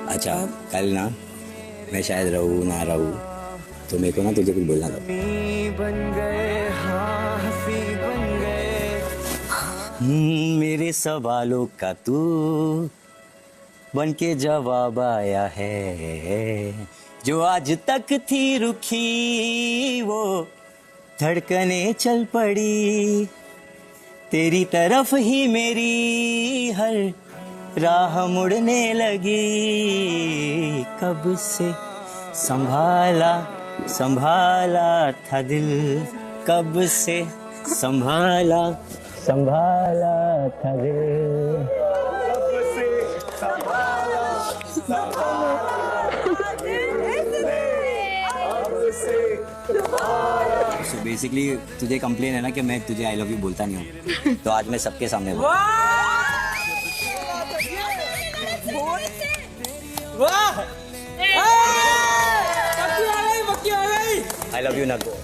अच्छा कल ना मैं शायद रहूँ ना रहूँ तो मेरे को ना तुझे कुछ बोलना था। मेरे सवालों का तू बन के जवाब आया है, जो आज तक थी रुकी वो धड़कने चल पड़ी, तेरी तरफ ही मेरी हर राह मुड़ने लगी। कब से संभाला संभाला था दिल, कब से संभाला संभाला था दिल। So basically तुझे कंप्लेन है ना कि मैं तुझे आई लव यू बोलता नहीं हूँ, तो आज मैं सबके सामने बोल। I love you नगो।